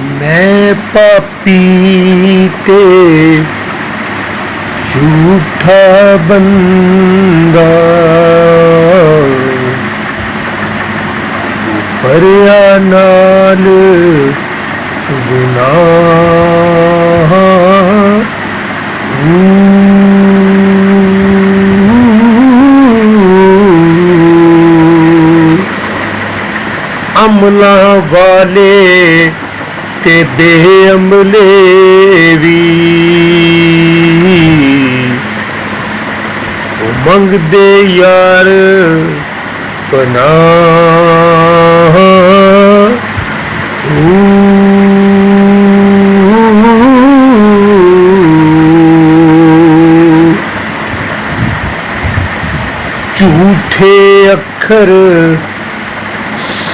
मैं पापी ते झूठा बंदा भरिया नाल गुनाह अमला वाले ते बेअमले भी मंगदे यार पनाह झूठे अखर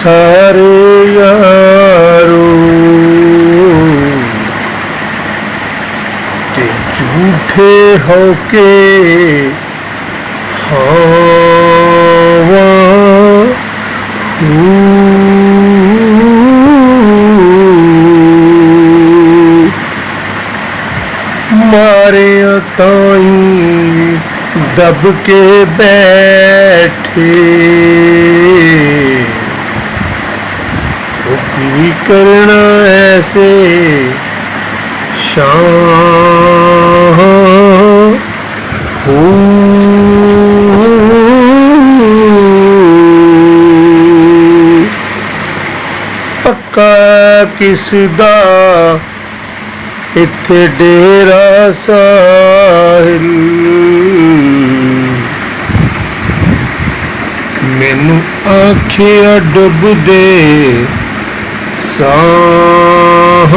सारे यारो ते झूठे होके हवा मारे ताई दब के बैठे की करना ऐसे शाह हो पक्का किसदा इत्थे डेरा साहिल मैनू आखिया डुब दे साह